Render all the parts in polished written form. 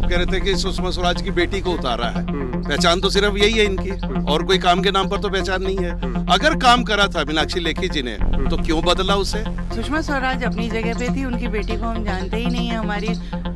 कह रहे थे कि सुषमा स्वराज की बेटी को उतारा है। पहचान तो सिर्फ यही है इनकी, और कोई काम के नाम पर तो पहचान नहीं है। अगर काम करा था मीनाक्षी लेखी जी ने तो क्यों बदला उसे? सुषमा स्वराज अपनी जगह पे थी, उनकी बेटी को हम जानते ही नहीं है। हमारी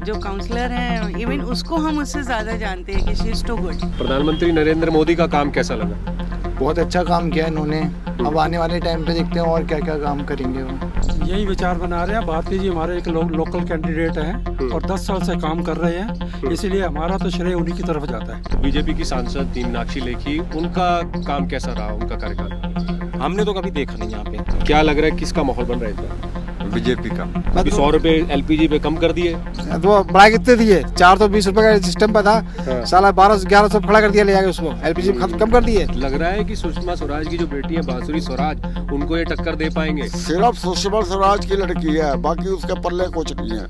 जो काउंसलर हैं इवन उसको हम उससे ज्यादा जानते हैं कि शी इज टू गुड। प्रधानमंत्री नरेंद्र मोदी का काम कैसा लगा? बहुत अच्छा काम किया इन्होंने। अब आने वाले टाइम पे देखते हैं और क्या क्या काम करेंगे वो। यही विचार बना रहे हैं। भारती जी हमारे एक लोकल कैंडिडेट हैं और 10 साल से काम कर रहे हैं, इसलिए हमारा तो श्रेय उन्हीं की तरफ जाता है। बीजेपी की सांसद थी मीनाक्षी लेखी, उनका काम कैसा रहा, उनका कार्यकाल? हमने तो कभी देखा नहीं यहाँ पे। क्या लग रहा है किसका माहौल बन रहा है इस बार? बीजेपी का। अभी 100 रुपए एलपीजी पे कम कर दिए, तो बड़ा कितने दिए? 420 रुपए का सिस्टम पे था, साला 1200-1100 खड़ा कर दिया ले जाके उसको। एलपीजी कम कर दिए। लग रहा है कि सुषमा स्वराज की जो बेटी है बांसुरी स्वराज, उनको ये टक्कर दे पाएंगे? सिर्फ सुषमा स्वराज की लड़की है, बाकी उसके पल्ले कुछ नहीं है।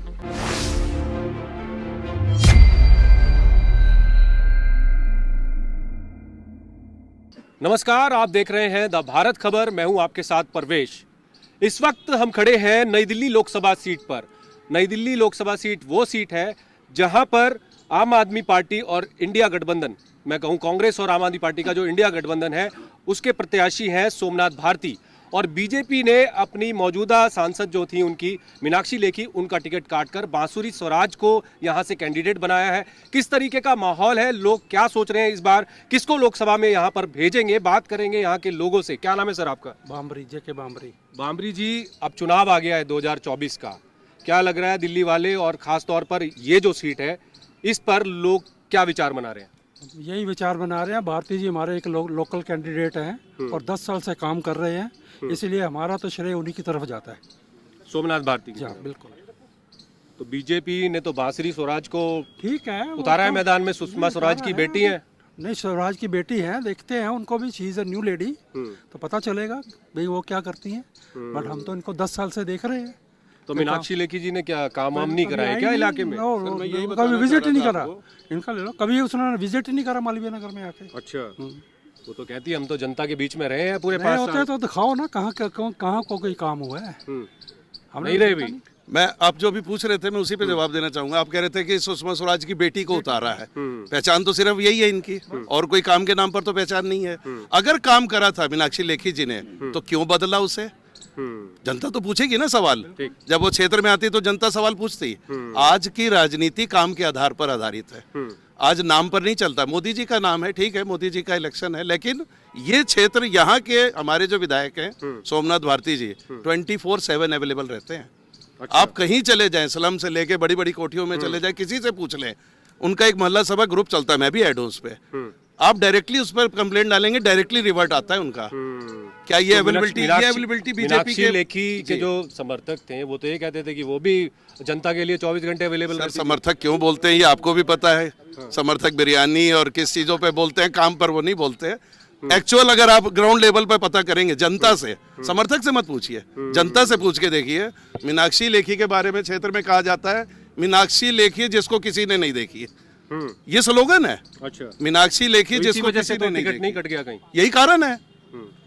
नमस्कार, आप देख रहे हैं द भारत खबर। मैं हूं आपके साथ परवेश। इस वक्त हम खड़े हैं नई दिल्ली लोकसभा सीट पर। नई दिल्ली लोकसभा सीट वो सीट है जहां पर आम आदमी पार्टी और इंडिया गठबंधन, मैं कहूं कांग्रेस और आम आदमी पार्टी का जो इंडिया गठबंधन है उसके प्रत्याशी हैं सोमनाथ भारती, और बीजेपी ने अपनी मौजूदा सांसद जो थी उनकी मीनाक्षी लेखी, उनका टिकट काटकर बांसुरी स्वराज को यहां से कैंडिडेट बनाया है। किस तरीके का माहौल है, लोग क्या सोच रहे हैं इस बार, किसको लोकसभा में यहां पर भेजेंगे, बात करेंगे यहां के लोगों से। क्या नाम है सर आपका? बामरी, जेके बामरी। बामरी जी, अब चुनाव आ गया है 2024 का, क्या लग रहा है दिल्ली वाले और खास तौर पर ये जो सीट है इस पर लोग क्या विचार बना रहे हैं? यही विचार बना रहे हैं। भारती जी हमारे एक लोकल कैंडिडेट हैं और 10 साल से काम कर रहे हैं, इसलिए हमारा तो श्रेय उन्हीं की तरफ जाता है। सोमनाथ भारती की? हाँ बिल्कुल। तो बीजेपी ने तो बांसुरी स्वराज को ठीक है, उतारा है मैदान में। सुषमा स्वराज की बेटी है। नहीं, स्वराज की बेटी है, देखते हैं उनको भी। She is a new lady, तो पता चलेगा भाई वो क्या करती हैं। बट हम तो इनको 10 साल से देख रहे हैं। तो मीनाक्षी लेखी जी ने क्या काम वाम नहीं कराया क्या इलाके में? कभी विजिट ही नहीं करा इनका। ले लो, कभी उसने विजिट ही नहीं करा मालवीय नगर में आके। अच्छा, वो तो कहती है हम तो जनता के बीच में रहे हैं पूरे 5 साल। होते तो दिखाओ ना कहाँ को कोई काम हुआ है। हम नहीं रहे भी। मैं आप जो भी पूछ रहे थे मैं उसी पे जवाब देना चाहूंगा। आप कह रहे थे कि सुषमा स्वराज की बेटी को उतारा है। पहचान तो सिर्फ यही है इनकी, और कोई काम के नाम पर तो पहचान नहीं है। अगर काम करा था मीनाक्षी लेखी जी ने तो क्यों बदला उसे? जनता तो पूछेगी ना सवाल। जब वो क्षेत्र में आती तो जनता सवाल पूछती। आज की राजनीति काम के आधार पर आधारित है, आज नाम पर नहीं चलता। मोदी जी का नाम है, ठीक है, मोदी जी का इलेक्शन है, लेकिन ये क्षेत्र, यहाँ के हमारे जो विधायक हैं सोमनाथ भारती जी 24/7 अवेलेबल रहते हैं। अच्छा। आप कहीं चले जाएं, स्लम से लेके बड़ी बड़ी कोठियों में चले जाएं, किसी से पूछ लें, उनका एक मोहल्ला सभा ग्रुप चलता है, मैं भी ऐड हूँ उस पर। आप डायरेक्टली उस पर कंप्लेंट डालेंगे, डायरेक्टली रिवर्ट आता है उनका। क्या ये अवेलेबिलिटी बीजेपी के लेखी के जो समर्थक थे वो तो ये कहते थे कि वो भी जनता के लिए 24 घंटे अवेलेबल रहते हैं। समर्थक क्यों बोलते हैं ये आपको भी पता है। समर्थक बिरयानी और किस चीजों पे बोलते हैं, काम पर वो नहीं बोलते हैं। एक्चुअल अगर आप ग्राउंड लेवल पर पता करेंगे जनता से, समर्थक से मत पूछिए, जनता से पूछ के देखिए। मीनाक्षी लेखी के बारे में क्षेत्र में कहा जाता है, मीनाक्षी लेखी जिसको किसी ने नहीं देखी है, ये स्लोगन है। अच्छा, मीनाक्षी लेखी जिसको किसी ने नहीं कट गया कहीं, यही कारण है।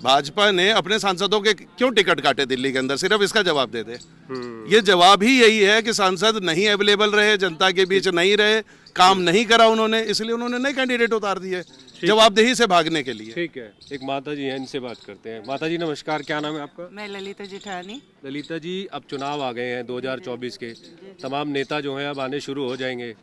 भाजपा ने अपने सांसदों के क्यों टिकट काटे दिल्ली के अंदर, सिर्फ इसका जवाब दे दे। ये जवाब ही यही है कि सांसद नहीं अवेलेबल रहे, जनता के बीच नहीं रहे, काम नहीं करा उन्होंने, इसलिए उन्होंने नए कैंडिडेट उतार दिए जवाबदेही से भागने के लिए। ठीक है, एक माता जी हैं, इनसे बात करते हैं। माता जी नमस्कार, क्या नाम है आपका? मैं ललिता जिठानी। ललिता जी, अब चुनाव आ गए हैं 2024 के, तमाम नेता जो हैं अब आने शुरू हो जाएंगे।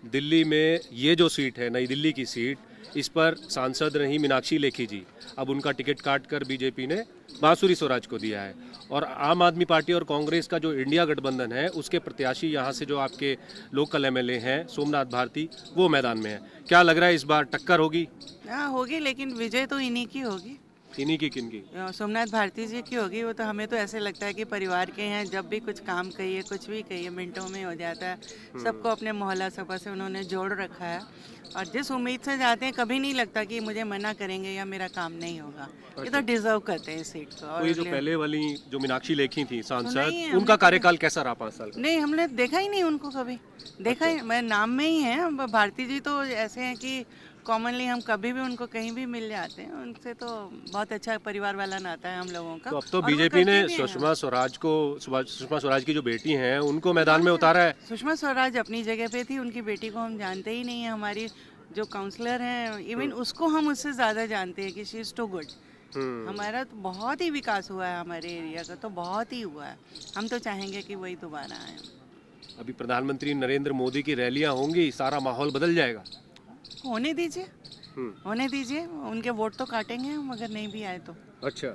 दिल्ली में ये जो सीट है, नई दिल्ली की सीट, इस पर सांसद रही मीनाक्षी लेखी जी, अब उनका टिकट काट कर बीजेपी ने बांसुरी स्वराज को दिया है, और आम आदमी पार्टी और कांग्रेस का जो इंडिया गठबंधन है उसके प्रत्याशी यहाँ से जो आपके लोकल एमएलए हैं सोमनाथ भारती, वो मैदान में है। क्या लग रहा है इस बार टक्कर होगी? हाँ होगी, लेकिन विजय तो इन्हीं की होगी। इन्हीं की? किनकी? सोमनाथ भारती जी की होगी। वो तो हमें तो ऐसे लगता है कि परिवार के हैं, जब भी कुछ काम कहिए, कुछ भी कहिए, मिनटों में हो जाता है। सबको अपने मोहल्ला सभा से उन्होंने जोड़ रखा है, और जिस उम्मीद से जाते हैं कभी नहीं लगता कि मुझे मना करेंगे या मेरा काम नहीं होगा। ये तो डिजर्व करते हैं इस सीट को। और ये जो पहले वाली जो मीनाक्षी लेखी थी सांसद, उनका कार्यकाल कैसा रहा 5 साल? नहीं, हमने देखा ही नहीं उनको कभी, देखा ही मैं नाम में ही है। भारती जी तो ऐसे हैं कि कॉमनली हम कभी भी उनको कहीं भी मिल जाते हैं, उनसे तो बहुत अच्छा परिवार वाला नाता है हम लोगों का। तो अब तो और वो बीजेपी ने करते भी हैं। सुषमा स्वराज की जो बेटी हैं उनको मैदान में उतारा है। सुषमा स्वराज अपनी जगह पे थी, उनकी बेटी को हम जानते ही नहीं है। हमारी जो काउंसलर हैं इवन उसको हम उससे ज़्यादा जानते हैं कि शी इज़ टू गुड। हमारा तो बहुत ही विकास हुआ है, हमारे एरिया का तो बहुत ही हुआ है। हम तो चाहेंगे कि वही दोबारा आए। अभी प्रधानमंत्री नरेंद्र मोदी की रैलियां होंगी, सारा माहौल बदल जाएगा। होने दीजिए, होने दीजिए, उनके वोट तो काटेंगे हम अगर नहीं भी आए तो। अच्छा,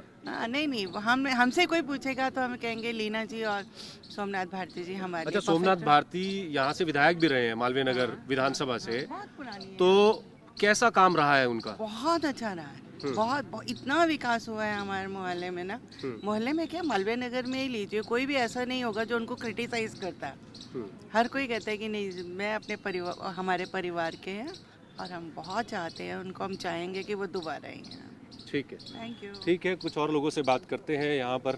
नहीं, हम हमसे कोई पूछेगा तो हम कहेंगे लीना जी और सोमनाथ भारती जी हमारे। अच्छा, सोमनाथ भारती यहाँ से विधायक भी रहे हैं मालवीय नगर विधानसभा से, बहुत पुरानी है। तो कैसा काम रहा है उनका? बहुत अच्छा रहा है, बहुत इतना विकास हुआ है हमारे मोहल्ले में ना। मोहल्ले में क्या, मालवीय नगर में ही लीजिए, कोई भी ऐसा नहीं होगा जो उनको क्रिटिसाइज करता है। हर कोई कहता है कि नहीं, मैं अपने परिवार, हमारे परिवार के हैं और हम बहुत चाहते हैं उनको, हम चाहेंगे कि वो दोबारा ही हैं। ठीक है, थैंक यू। ठीक है, कुछ और लोगों से बात करते हैं। यहाँ पर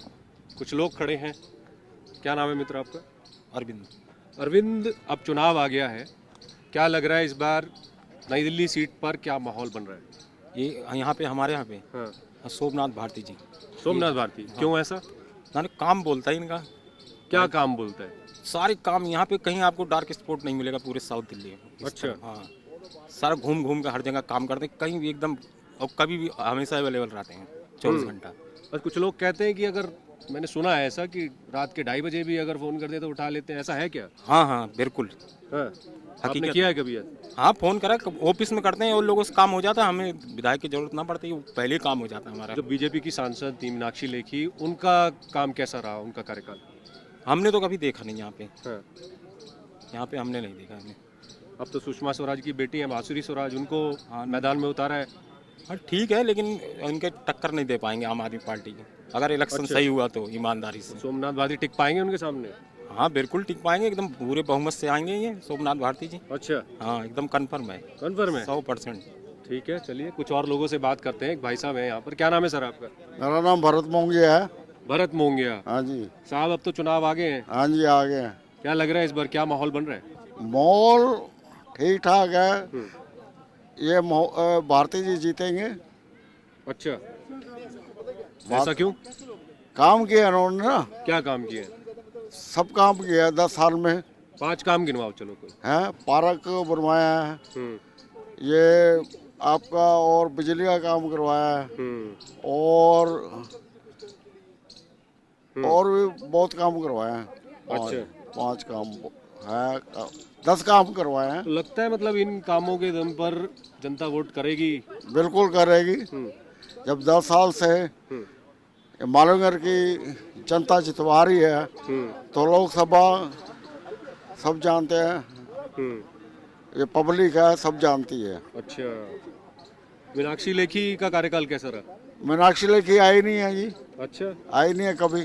कुछ लोग खड़े हैं। क्या नाम है मित्र आपका? अरविंद। अरविंद, अब चुनाव आ गया है, क्या लग रहा है इस बार नई दिल्ली सीट पर क्या माहौल बन रहा है? ये यहाँ पे हमारे यहाँ पे हाँ, सोमनाथ भारती जी। सोमनाथ भारती। क्यों ऐसा? ना काम बोलता है इनका, क्या काम बोलता है? सारे काम यहाँ पे कहीं आपको डार्क स्पॉट नहीं मिलेगा पूरे साउथ दिल्ली में। अच्छा। हाँ, सारा घूम घूम के हर जगह काम करते हैं, कहीं भी एकदम, और कभी भी हमेशा अवेलेबल रहते हैं 24 घंटा। और कुछ लोग कहते हैं कि अगर, मैंने सुना है ऐसा कि रात के 2:30 बजे भी अगर फोन कर दे तो उठा लेते हैं, ऐसा है क्या? हाँ हाँ बिल्कुल। हाँ, आपने हकीकत। किया है कभी ऐसा? हाँ, फोन करा, ऑफिस में करते हैं और लोगों से काम हो जाता है, हमें विधायक की जरूरत ना पड़ती, वो पहले ही काम हो जाता है हमारा। जो बीजेपी की सांसद थी मीनाक्षी लेखी, उनका काम कैसा रहा, उनका कार्यकाल? हमने तो कभी देखा नहीं यहाँ पे, हाँ, यहाँ पे हमने नहीं देखा हमने। अब तो सुषमा स्वराज की बेटी है बांसुरी स्वराज, उनको मैदान में उतारा है। हाँ ठीक है, लेकिन इनके टक्कर नहीं दे पाएंगे आम आदमी पार्टी के, अगर इलेक्शन सही हुआ तो ईमानदारी से। सोमनाथ भारती टिक पाएंगे उनके सामने? हाँ बिल्कुल टिक पाएंगे, एकदम पूरे बहुमत से आएंगे ये सोमनाथ भारती जी। अच्छा, हाँ एकदम कन्फर्म है, कन्फर्म है? 100%। ठीक है, चलिए कुछ और लोगों से बात करते हैं। एक भाई साहब है यहाँ पर, क्या नाम है सर आपका? मेरा नाम भरत मोंगिया है। भरत मोंगिया हाँ जी। साहब, अब तो चुनाव आ गए हैं, हाँ जी, आ गए हैं। क्या लग रहा है इस बार क्या माहौल बन रहा है? माहौल ठीक ठाक है, ये भारती जी जीतेंगे। अच्छा, ऐसा क्यों? काम किया उन्होंने ना, क्या काम किए? सब काम किया 10 साल में 5 काम गिनवाओ चलो कोई। है। पार्क बनवाया है, हम्म, ये आपका, और बिजली का काम करवाया है, और भी बहुत काम करवाया है। अच्छा। 5 काम है, 10 काम करवाए हैं। तो लगता है मतलब इन कामों के दम पर जनता वोट करेगी? बिल्कुल करेगी। जब 10 साल से मालूंगर की जनता जितवा रही है तो लोकसभा सब जानते हैं, ये पब्लिक है, सब जानती है। अच्छा, मीनाक्षी लेखी का कार्यकाल कैसा रहा? मीनाक्षी लेखी आई नहीं है जी, अच्छा, आई नहीं है कभी,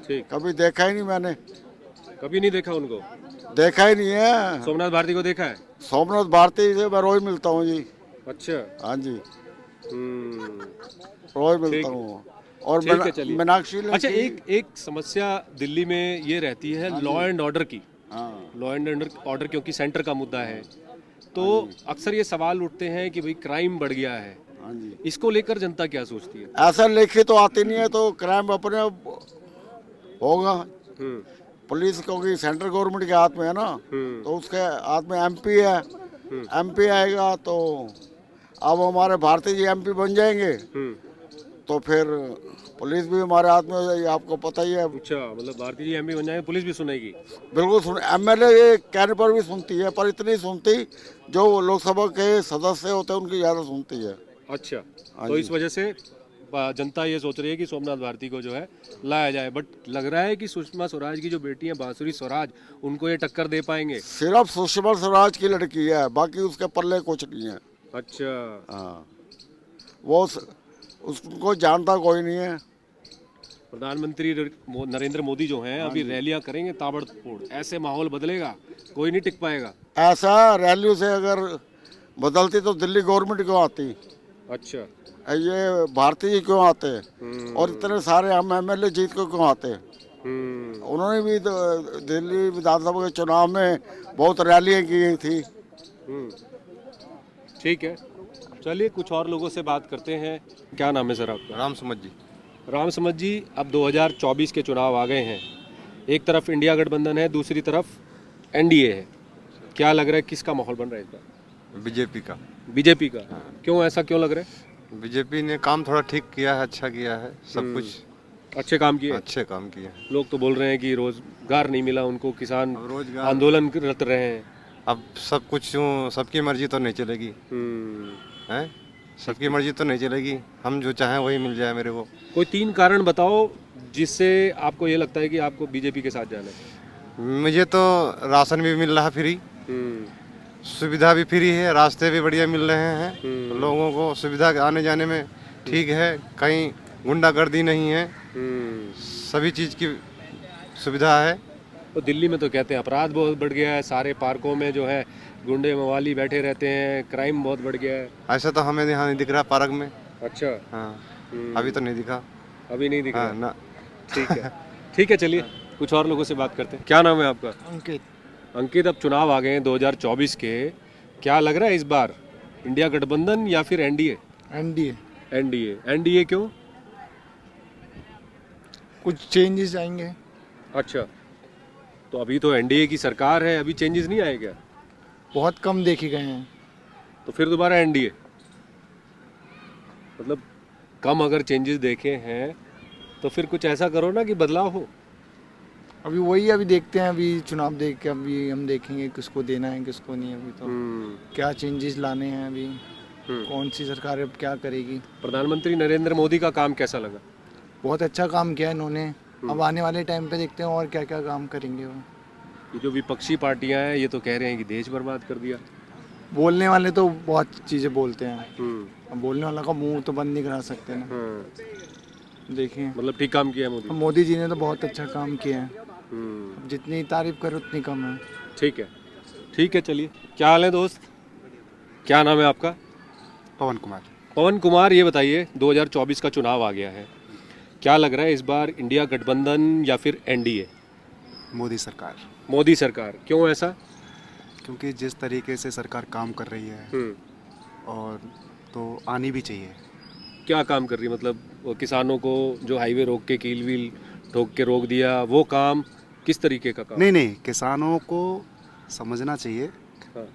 ठीक, कभी देखा ही नहीं मैंने, कभी नहीं देखा उनको? देखा ही नहीं है। सोमनाथ भारती को देखा है? सोमनाथ भारती से मैं रोज मिलता हूँ जी। अच्छा, हाँ जी, हम्म, रोज ठीक। मिलता हूँ। और ठीक है, चलिए। मीनाक्षी लेखी। अच्छा, एक समस्या दिल्ली में ये रहती है लॉ एंड ऑर्डर की। हाँ, लॉ एंड ऑर्डर क्योंकि सेंटर का मुद्दा है, तो अक्सर ये सवाल उठते हैं कि भाई क्राइम बढ़ गया है, हाँ जी। इसको लेकर जनता क्या सोचती है? ऐसा लेखी तो आती नहीं है तो क्राइम अपने आप होगा। पुलिस क्योंकि सेंट्रल गवर्नमेंट के हाथ में है ना, तो उसके हाथ में एमपी है, एमपी आएगा तो अब हमारे भारतीय जी एमपी बन जाएंगे तो फिर पुलिस भी हमारे हाथ में हो जाएगी, आपको पता ही है। अच्छा, मतलब भारतीय जी एमपी बन जाएंगे, पुलिस भी सुनेगी? बिल्कुल सुन, एमएलए कहने पर भी सुनती है, पर इतनी सुनती जो लोकसभा के सदस्य होते हैं उनकी ज़्यादा सुनती है। अच्छा, हाँ तो जी। इस वजह से जनता ये सोच रही है कि सोमनाथ भारती को जो है लाया जाए, बट लग रहा है कि सुषमा स्वराज की जो बेटी है बांसुरी स्वराज, उनको ये टक्कर दे पाएंगे? सिर्फ सुषमा स्वराज की लड़की है, बाकी उसके पल्ले कुछ नहीं है। अच्छा, हाँ, वो उसको जानता कोई नहीं है। प्रधानमंत्री नरेंद्र मोदी जो हैं अभी रैलियां करेंगे ताबड़तोड़, ऐसे माहौल बदलेगा, कोई नहीं टिक पाएगा। ऐसा रैलियों से अगर बदलती तो दिल्ली गवर्नमेंट क्यों आती, अच्छा, ये भारतीय जी क्यों आते, और इतने सारे हम एमएलए जीत को क्यों आते। उन्होंने भी तो दिल्ली विधानसभा के चुनाव में बहुत रैलियां की थी। ठीक है, चलिए कुछ और लोगों से बात करते हैं। क्या नाम है सर आपका? राम समझ जी। राम समझ जी, अब 2024 के चुनाव आ गए हैं। एक तरफ इंडिया गठबंधन है, दूसरी तरफ एनडीए है। क्या लग रहा है किसका माहौल बन रहा है इस बार? बीजेपी का। बीजेपी का। क्यों, ऐसा क्यों लग रहा है? बीजेपी ने काम थोड़ा ठीक किया है, अच्छा किया है, सब कुछ अच्छे काम किए। अच्छे काम किए हैं। लोग तो बोल रहे हैं कि रोजगार नहीं मिला उनको, किसान अब रोजगार आंदोलन करते रहे हैं। अब सब कुछ यूं सबकी मर्जी तो नहीं चलेगी हैं, सबकी मर्जी तो नहीं चलेगी। हम जो चाहें वही मिल जाए मेरे को। कोई 3 कारण बताओ जिससे आपको ये लगता है कि आपको बीजेपी के साथ जाना है। मुझे तो राशन भी मिल रहा है फ्री, सुविधा भी फ्री है, रास्ते भी बढ़िया मिल रहे हैं, लोगों को सुविधा आने जाने में ठीक है, कहीं गुंडागर्दी नहीं है, सभी चीज़ की सुविधा है। तो दिल्ली में तो कहते हैं अपराध बहुत बढ़ गया है, सारे पार्कों में जो है गुंडे मवाली बैठे रहते हैं, क्राइम बहुत बढ़ गया है। ऐसा तो हमें यहाँ नहीं दिख रहा पार्क में। अच्छा, हाँ, अभी तो नहीं दिखा। अभी नहीं दिख हाँ रहा। ना। ठीक है, ठीक है, चलिए कुछ और लोगों से बात करते हैं। क्या नाम है आपका? अंकित। अंकित, अब चुनाव आ गए हैं 2024 के, क्या लग रहा है इस बार इंडिया गठबंधन या फिर एनडीए? एनडीए। एनडीए। एनडीए क्यों? कुछ चेंजेस आएंगे। अच्छा, तो अभी तो एनडीए की सरकार है, अभी चेंजेस नहीं आए क्या? बहुत कम देखे गए हैं। तो फिर दोबारा एनडीए, मतलब कम अगर चेंजेस देखे हैं तो फिर कुछ ऐसा करो ना कि बदलाव हो। अभी देखते हैं, अभी चुनाव देख के अभी हम देखेंगे किसको देना है किसको नहीं। अभी तो क्या चेंजेस लाने हैं, अभी कौन सी सरकार अब क्या करेगी। प्रधानमंत्री नरेंद्र मोदी का काम कैसा लगा? बहुत अच्छा काम किया इन्होंने। अब आने वाले टाइम पे देखते हैं और क्या क्या काम करेंगे वो। ये जो विपक्षी पार्टियां हैं ये तो कह रहे हैं कि देश बर्बाद कर दिया। बोलने वाले तो बहुत चीज़ें बोलते हैं, अब बोलने वाला का मुंह तो बंद नहीं करा सकते ना। देखिए, मतलब ठीक काम किया है मोदी। मोदी जी ने तो बहुत अच्छा काम किया है। अब जितनी तारीफ करो उतनी कम है। ठीक है, ठीक है, चलिए। क्या हाल है दोस्त? क्या नाम है आपका? पवन कुमार। पवन कुमार, ये बताइए 2024 का चुनाव आ गया है, क्या लग रहा है इस बार इंडिया गठबंधन या फिर एनडीए? मोदी सरकार। मोदी सरकार। क्यों ऐसा? क्योंकि जिस तरीके से सरकार काम कर रही है और तो आनी भी चाहिए। क्या काम कर रही है? मतलब वो किसानों को जो हाईवे रोक के कील वील ठोक के रोक दिया, वो काम किस तरीके का काम? नहीं, किसानों को समझना चाहिए हाँ।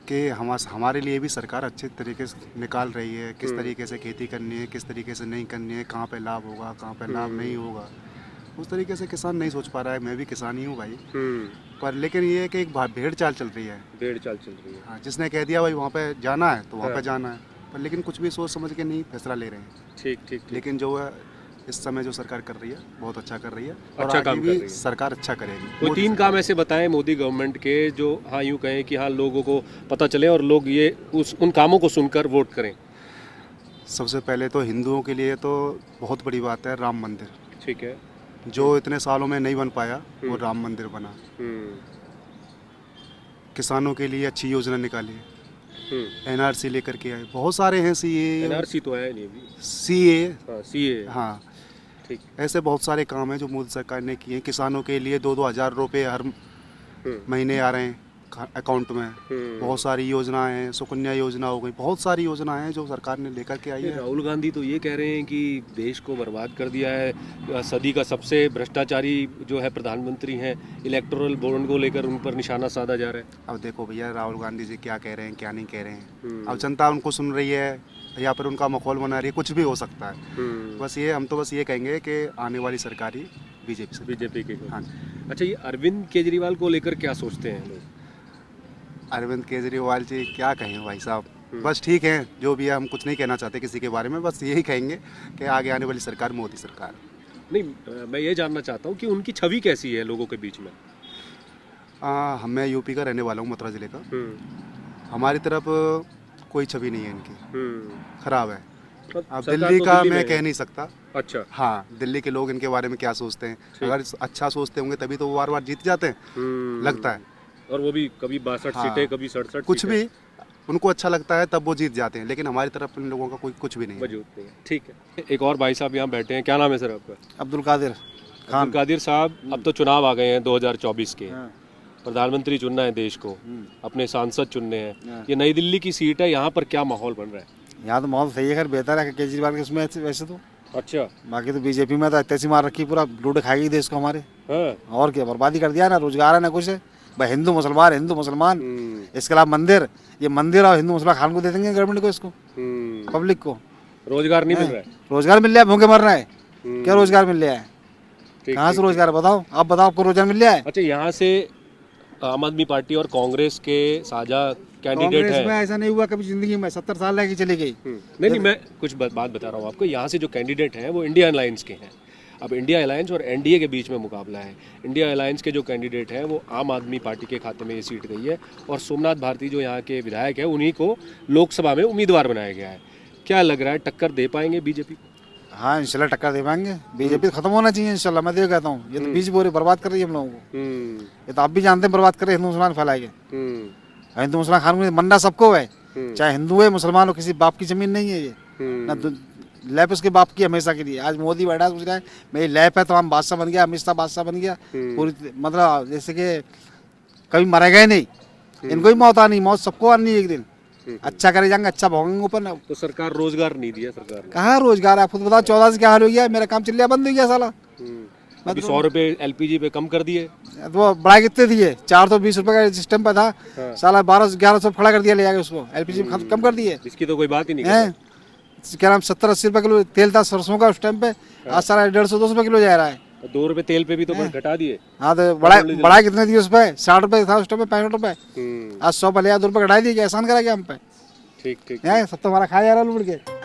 कि हमारे लिए भी सरकार अच्छे तरीके से निकाल रही है, किस तरीके से खेती करनी है, किस तरीके से नहीं करनी है, कहाँ पे लाभ होगा, कहाँ पे लाभ नहीं होगा, उस तरीके से किसान नहीं सोच पा रहा है। मैं भी किसान ही हूँ भाई, पर लेकिन ये है कि एक भेड़ चाल चल रही है। भेड़ चाल चल रही है। हाँ, जिसने कह दिया भाई वहाँ पे जाना है तो वहाँ पे जाना है, पर लेकिन कुछ भी सोच समझ के नहीं फैसला ले रहे हैं। ठीक। लेकिन जो है इस समय जो सरकार कर रही है बहुत अच्छा कर रही है, और अच्छा आगे काम कर भी रही है। सरकार अच्छा करेगी। वो 3 काम ऐसे बताएं मोदी गवर्नमेंट के जो हाँ यूँ कहें कि हाँ लोगों को पता चले और लोग ये उन कामों को सुनकर वोट करें। सबसे पहले तो हिंदुओं के लिए तो बहुत बड़ी बात है राम मंदिर, ठीक है। जो इतने सालों में नहीं बन पाया वो राम मंदिर बना। किसानों के लिए अच्छी योजना निकाली, एनआरसी लेकर के आए, बहुत सारे हैं। एनआरसी तो है नहीं अभी। सीए, हाँ, ठीक। ऐसे बहुत सारे काम हैं जो मोदी सरकार ने किए हैं। किसानों के लिए 2-2 हज़ार रुपये हर महीने आ रहे हैं अकाउंट में। बहुत सारी योजनाएं हैं, सुकन्या योजना हो गई, बहुत सारी योजनाएं हैं जो सरकार ने लेकर के आई है। राहुल गांधी तो ये कह रहे हैं कि देश को बर्बाद कर दिया है, सदी का सबसे भ्रष्टाचारी जो है प्रधानमंत्री हैं, इलेक्टोरल बॉन्ड को लेकर उन पर निशाना साधा जा रहा है। अब देखो भैया, राहुल गांधी जी क्या कह रहे हैं क्या नहीं कह रहे हैं, अब जनता उनको सुन रही है या फिर उनका माहौल बना रही है, कुछ भी हो सकता है। बस ये हम तो बस ये कहेंगे कि आने वाली सरकार ही बीजेपी की। हाँ। अच्छा, ये अरविंद केजरीवाल को लेकर क्या सोचते हैं लोग? अरविंद केजरीवाल जी क्या कहें भाई साहब, बस ठीक है जो भी है, हम कुछ नहीं कहना चाहते किसी के बारे में, बस यही कहेंगे कि आगे आने वाली सरकार मोदी सरकार। नहीं, मैं ये जानना चाहता हूँ कि उनकी छवि कैसी है लोगों के बीच में? मैं यूपी का रहने वाला हूँ, मथुरा जिले का। हमारी तरफ कोई छवि नहीं है इनकी, खराब है। अब दिल्ली का मैं कह नहीं सकता। अच्छा। हाँ, दिल्ली के लोग इनके बारे में क्या सोचते हैं, अगर अच्छा सोचते होंगे तभी तो वो बार जीत जाते हैं, लगता है। और वो भी कभी 62 सीटें, कभी 67, कुछ भी उनको अच्छा लगता है तब वो जीत जाते हैं, लेकिन हमारी तरफ इन लोगों का कुछ भी नहीं है। ठीक है। एक और भाई साहब यहाँ बैठे हैं, क्या नाम है सर आपका? अब्दुल कादिर अब्दुल कादिर साहब, अब तो चुनाव आ गए हैं 2024 के, प्रधानमंत्री चुनना है देश को, अपने सांसद चुनने हैं, ये नई दिल्ली की सीट है, यहाँ पर क्या माहौल बन रहा है? यहाँ तो माहौल सही है, खैर बेहतर है केजरीवाल के उसमें वैसे तो। अच्छा। बाकी तो बीजेपी में तो अत्याची मार रखी, पूरा लूट खाएगी देश को हमारे। हाँ। और क्या बर्बादी कर दिया, ना रोजगार है ना कुछ है। भाई हिंदू मुसलमान, इसके अलावा मंदिर, ये मंदिर और हिंदू मुसलमान खान को दे देंगे गवर्नमेंट को, इसको पब्लिक को रोजगार नहीं मिल रहा है। रोजगार मिल रहा है, भूखे मर रहा है। क्या रोजगार मिल रहा है? कहाँ से रोजगार बताओ, आप बताओ, आपको रोजगार मिल रहा है? अच्छा, यहाँ से आम आदमी पार्टी और कांग्रेस के साझा कैंडिडेट कांग्रेस है। में ऐसा नहीं हुआ कभी जिंदगी में, 70 साल रह के चली गई। नहीं, मैं कुछ बात बता रहा हूँ आपको। यहाँ से जो कैंडिडेट हैं वो इंडिया अलायंस के हैं। अब इंडिया अलायंस और एनडीए के बीच में मुकाबला है। इंडिया अलायंस के जो कैंडिडेट हैं वो आम आदमी पार्टी के खाते में ये सीट गई है, और सोमनाथ भारती जो यहाँ के विधायक है उन्हीं को लोकसभा में उम्मीदवार बनाया गया है। क्या लग रहा है, टक्कर दे पाएंगे बीजेपी? हाँ इंशाल्लाह टक्कर दे पाएंगे। बीजेपी खत्म होना चाहिए इंशाल्लाह, मैं तो ये कहता हूँ। ये तो बीज बोरे बर्बाद कर रही है हम लोगों को। ये तो आप भी जानते हैं बर्बाद कर रहे हिंदू मुसलमान फैलाएंगे। हिंदू मुसलमान खान को मरना सबको है, चाहे हिंदू है मुसलमान हो, किसी बाप की जमीन नहीं है ये ना। लैप उसके बाप की हमेशा के लिए। आज मोदी बैठा सोच रहा है मेरी लैप है, तमाम बादशाह बन गया, अमित शाह बादशाह बन गया पूरी, मतलब जैसे कि कभी मरेगा ही नहीं। इनको ही मौत आनी, मौत सबको आनी एक दिन। अच्छा करे जाएंगे, अच्छा भोगेंगे ऊपर ना। तो सरकार रोजगार नहीं दिया सरकार ने। कहाँ रोजगार है, आप खुद बताओ। 14 से क्या हाल हो गया, मेरा काम चल बंद हो गया साला। अभी 100 रुपए एलपीजी पे कम कर दिए। तो बड़ा कितने दिए, 420 रुपए का सिस्टम पे था, साला 1200-1100 खड़ा कर दिया ले जाके उसको, एलपीजी कम कर दिए। इसकी तो कोई बात ही नहीं है। क्या नाम 70-80 रुपए किलो तेल था सरसों का उस टाइम पे, आज सारा 150-200 रुपए किलो जा रहा है। 2 रुपए तेल पे भी तो घटा दिए। हाँ तो बड़ा कितने दिए उस पे, 60 रुपए था उस टाइम पे, 65 रुपए, आज 100 पहले 2 रुपए घटा दिए। क्या एहसान करा क्या हम पे? ठीक। सब तो हमारा खाया जा रहा है लूट के।